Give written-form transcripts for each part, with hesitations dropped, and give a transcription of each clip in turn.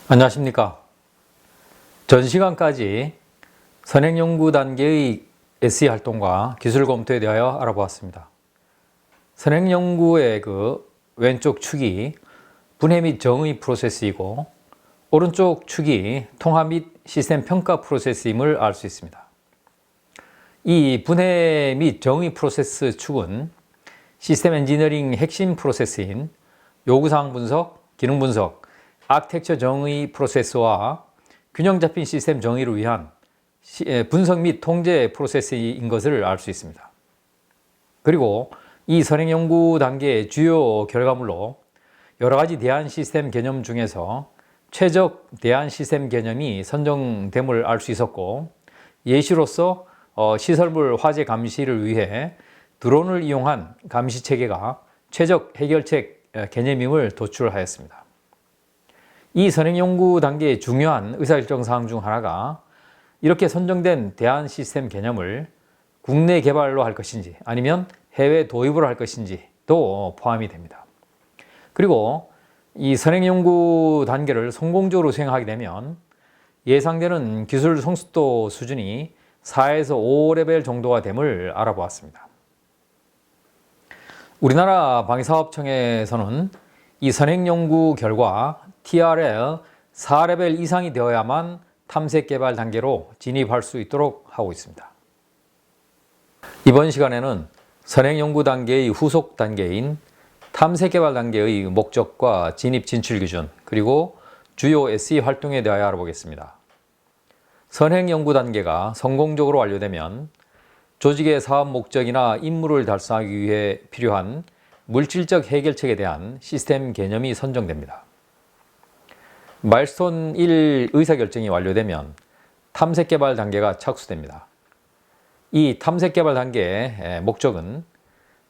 안녕하십니까. 전 시간까지 선행연구 단계의 SE 활동과 기술 검토에 대하여 알아보았습니다. 선행연구의 왼쪽 축이 분해 및 정의 프로세스이고 오른쪽 축이 통합 및 시스템 평가 프로세스임을 알 수 있습니다. 이 분해 및 정의 프로세스 축은 시스템 엔지니어링 핵심 프로세스인 요구사항 분석, 기능 분석, 아키텍처 정의 프로세스와 균형 잡힌 시스템 정의를 위한 분석 및 통제 프로세스인 것을 알 수 있습니다. 그리고 이 선행연구 단계의 주요 결과물로 여러 가지 대안 시스템 개념 중에서 최적 대안 시스템 개념이 선정됨을 알 수 있었고, 예시로서 시설물 화재 감시를 위해 드론을 이용한 감시 체계가 최적 해결책 개념임을 도출하였습니다. 이 선행연구 단계의 중요한 의사결정 사항 중 하나가 이렇게 선정된 대안 시스템 개념을 국내 개발로 할 것인지 아니면 해외 도입으로 할 것인지도 포함이 됩니다. 그리고 이 선행연구 단계를 성공적으로 수행하게 되면 예상되는 기술 성숙도 수준이 4에서 5레벨 정도가 됨을 알아보았습니다. 우리나라 방위사업청에서는 이 선행연구 결과 TRL 4레벨 이상이 되어야만 탐색 개발 단계로 진입할 수 있도록 하고 있습니다. 이번 시간에는 선행연구 단계의 후속 단계인 탐색 개발 단계의 목적과 진입 진출 기준, 그리고 주요 SE 활동에 대하여 알아보겠습니다. 선행연구 단계가 성공적으로 완료되면 조직의 사업 목적이나 임무를 달성하기 위해 필요한 물질적 해결책에 대한 시스템 개념이 선정됩니다. 마일스톤 1 의사결정이 완료되면 탐색개발 단계가 착수됩니다. 이 탐색개발 단계의 목적은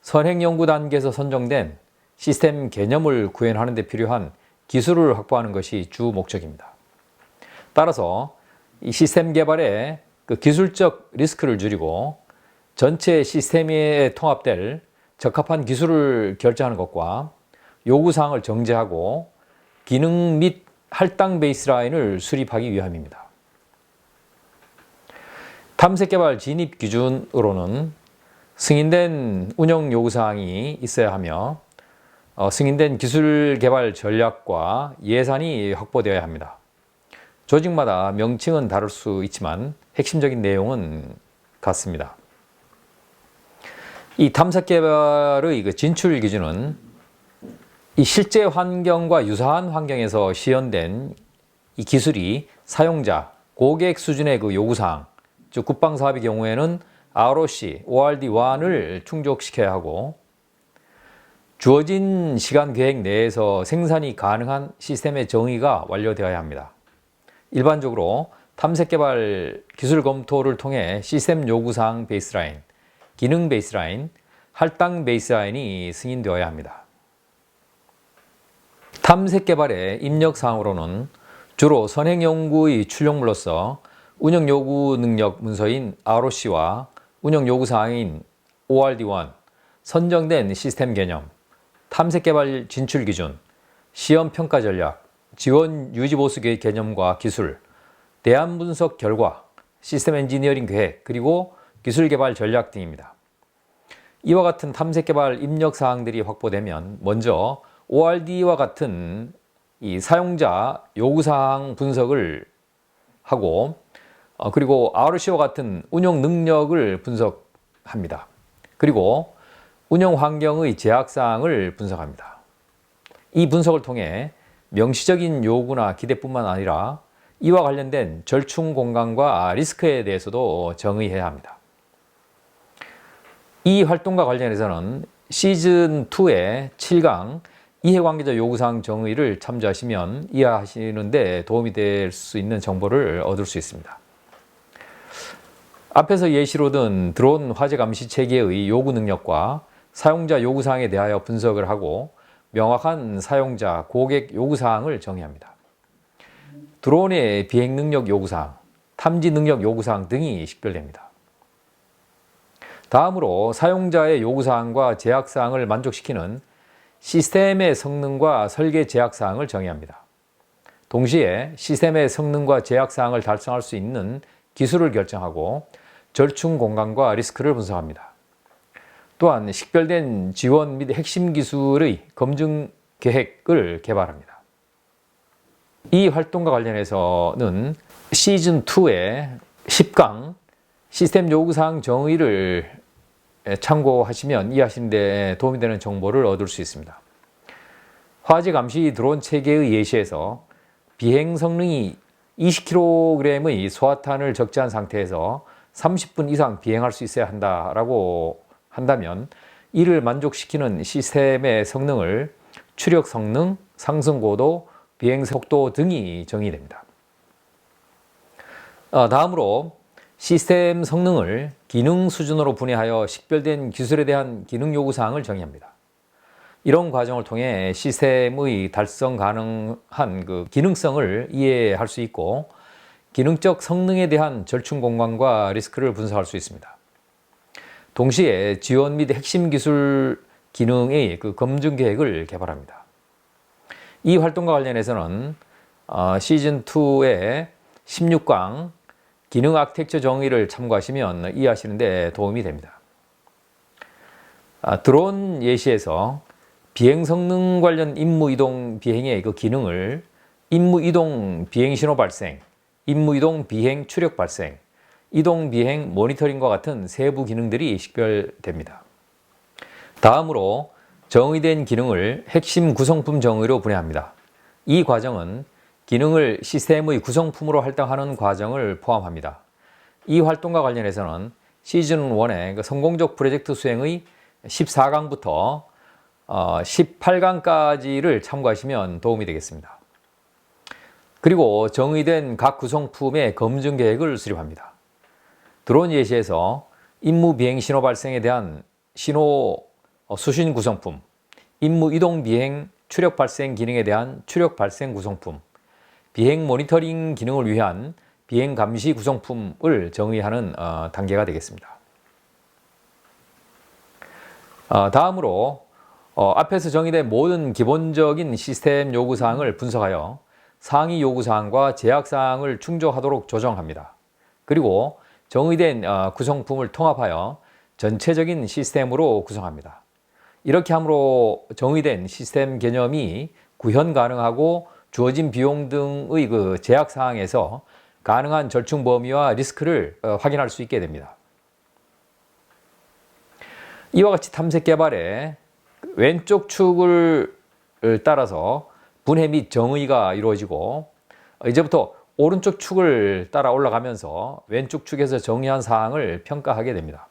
선행연구 단계에서 선정된 시스템 개념을 구현하는 데 필요한 기술을 확보하는 것이 주 목적입니다. 따라서 이 시스템 개발의 기술적 리스크를 줄이고 전체 시스템에 통합될 적합한 기술을 결정하는 것과 요구사항을 정제하고 기능 및 할당 베이스라인을 수립하기 위함입니다. 탐색개발 진입 기준으로는 승인된 운영 요구사항이 있어야 하며 승인된 기술 개발 전략과 예산이 확보되어야 합니다. 조직마다 명칭은 다를 수 있지만 핵심적인 내용은 같습니다. 이 탐색개발의 진출 기준은 이 실제 환경과 유사한 환경에서 시연된 이 기술이 사용자, 고객 수준의 요구사항, 즉 국방사업의 경우에는 ROC, ORD1을 충족시켜야 하고, 주어진 시간 계획 내에서 생산이 가능한 시스템의 정의가 완료되어야 합니다. 일반적으로 탐색개발 기술 검토를 통해 시스템 요구사항 베이스라인, 기능 베이스라인, 할당 베이스라인이 승인되어야 합니다. 탐색개발의 입력사항으로는 주로 선행연구의 출력물로서 운영요구능력 문서인 ROC와 운영요구사항인 ORD1, 선정된 시스템 개념, 탐색개발 진출 기준, 시험평가 전략, 지원 유지보수 개념과 기술, 대안 분석 결과, 시스템 엔지니어링 계획, 그리고 기술 개발 전략 등입니다. 이와 같은 탐색개발 입력사항들이 확보되면 먼저 ORD와 같은 이 사용자 요구사항 분석을 하고, 그리고 ROC와 같은 운영 능력을 분석합니다. 그리고 운영 환경의 제약사항을 분석합니다. 이 분석을 통해 명시적인 요구나 기대뿐만 아니라 이와 관련된 절충 공간과 리스크에 대해서도 정의해야 합니다. 이 활동과 관련해서는 시즌2의 7강 이해관계자 요구사항 정의를 참조하시면 이해하시는 데 도움이 될 수 있는 정보를 얻을 수 있습니다. 앞에서 예시로 든 드론 화재 감시 체계의 요구 능력과 사용자 요구사항에 대하여 분석을 하고 명확한 사용자, 고객 요구사항을 정의합니다. 드론의 비행 능력 요구사항, 탐지 능력 요구사항 등이 식별됩니다. 다음으로 사용자의 요구사항과 제약사항을 만족시키는 시스템의 성능과 설계 제약사항을 정의합니다. 동시에 시스템의 성능과 제약사항을 달성할 수 있는 기술을 결정하고 절충 공간과 리스크를 분석합니다. 또한 식별된 지원 및 핵심 기술의 검증 계획을 개발합니다. 이 활동과 관련해서는 시즌2의 10강 시스템 요구사항 정의를 참고하시면 이해하시는 데 도움이 되는 정보를 얻을 수 있습니다. 화재 감시 드론 체계의 예시에서 비행 성능이 20kg의 소화탄을 적재한 상태에서 30분 이상 비행할 수 있어야 한다면 이를 만족시키는 시스템의 성능을 추력 성능, 상승 고도, 비행 속도 등이 정의됩니다. 다음으로 시스템 성능을 기능 수준으로 분해하여 식별된 기술에 대한 기능 요구사항을 정의합니다. 이런 과정을 통해 시스템의 달성 가능한 기능성을 이해할 수 있고 기능적 성능에 대한 절충 공간과 리스크를 분석할 수 있습니다. 동시에 지원 및 핵심 기술 기능의 검증 계획을 개발합니다. 이 활동과 관련해서는 시즌2의 16강 기능 아키텍처 정의를 참고하시면 이해하시는 데 도움이 됩니다. 드론 예시에서 비행 성능 관련 임무 이동 비행의 기능을 임무 이동 비행 신호 발생, 임무 이동 비행 추력 발생, 이동 비행 모니터링과 같은 세부 기능들이 식별됩니다. 다음으로 정의된 기능을 핵심 구성품 정의로 분해합니다. 이 과정은 기능을 시스템의 구성품으로 할당하는 과정을 포함합니다. 이 활동과 관련해서는 시즌1의 성공적 프로젝트 수행의 14강부터 18강까지를 참고하시면 도움이 되겠습니다. 그리고 정의된 각 구성품의 검증 계획을 수립합니다. 드론 예시에서 임무 비행 신호 발생에 대한 신호 수신 구성품, 임무 이동 비행 추력 발생 기능에 대한 추력 발생 구성품, 비행 모니터링 기능을 위한 비행 감시 구성품을 정의하는 단계가 되겠습니다. 다음으로 앞에서 정의된 모든 기본적인 시스템 요구사항을 분석하여 상위 요구사항과 제약사항을 충족하도록 조정합니다. 그리고 정의된 구성품을 통합하여 전체적인 시스템으로 구성합니다. 이렇게 함으로 정의된 시스템 개념이 구현 가능하고 주어진 비용 등의 제약사항에서 가능한 절충 범위와 리스크를 확인할 수 있게 됩니다. 이와 같이 탐색 개발에 왼쪽 축을 따라서 분해 및 정의가 이루어지고 이제부터 오른쪽 축을 따라 올라가면서 왼쪽 축에서 정의한 사항을 평가하게 됩니다.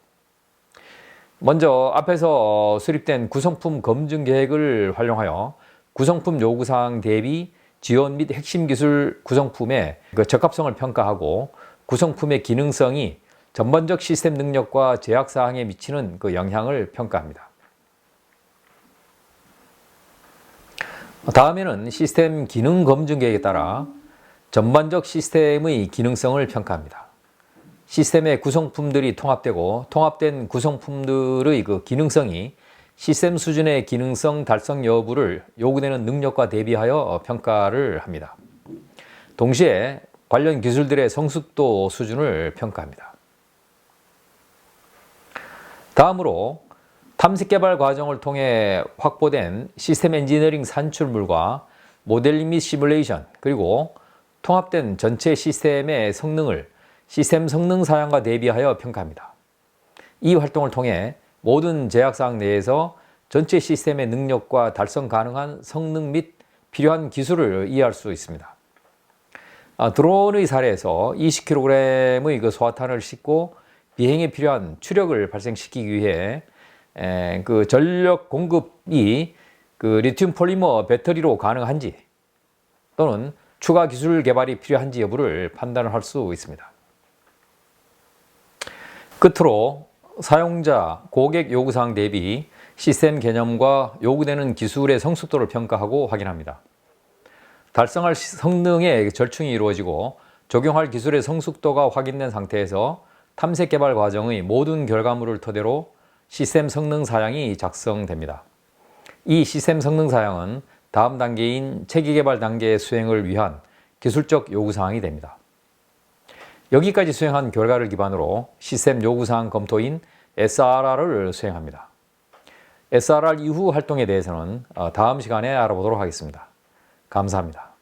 먼저 앞에서 수립된 구성품 검증 계획을 활용하여 구성품 요구사항 대비 지원 및 핵심 기술 구성품의 적합성을 평가하고 구성품의 기능성이 전반적 시스템 능력과 제약사항에 미치는 영향을 평가합니다. 다음에는 시스템 기능 검증 계획에 따라 전반적 시스템의 기능성을 평가합니다. 시스템의 구성품들이 통합되고 통합된 구성품들의 기능성이 시스템 수준의 기능성 달성 여부를 요구되는 능력과 대비하여 평가를 합니다. 동시에 관련 기술들의 성숙도 수준을 평가합니다. 다음으로 탐색 개발 과정을 통해 확보된 시스템 엔지니어링 산출물과 모델링 및 시뮬레이션 그리고 통합된 전체 시스템의 성능을 시스템 성능 사양과 대비하여 평가합니다. 이 활동을 통해 모든 제약사항 내에서 전체 시스템의 능력과 달성 가능한 성능 및 필요한 기술을 이해할 수 있습니다. 드론의 사례에서 20kg의 소화탄을 싣고 비행에 필요한 추력을 발생시키기 위해 전력 공급이 리튬 폴리머 배터리로 가능한지 또는 추가 기술 개발이 필요한지 여부를 판단을 할 수 있습니다. 끝으로 사용자, 고객 요구사항 대비 시스템 개념과 요구되는 기술의 성숙도를 평가하고 확인합니다. 달성할 성능의 절충이 이루어지고 적용할 기술의 성숙도가 확인된 상태에서 탐색 개발 과정의 모든 결과물을 토대로 시스템 성능 사양이 작성됩니다. 이 시스템 성능 사양은 다음 단계인 체계 개발 단계의 수행을 위한 기술적 요구사항이 됩니다. 여기까지 수행한 결과를 기반으로 시스템 요구사항 검토인 SRR을 수행합니다. SRR 이후 활동에 대해서는 다음 시간에 알아보도록 하겠습니다. 감사합니다.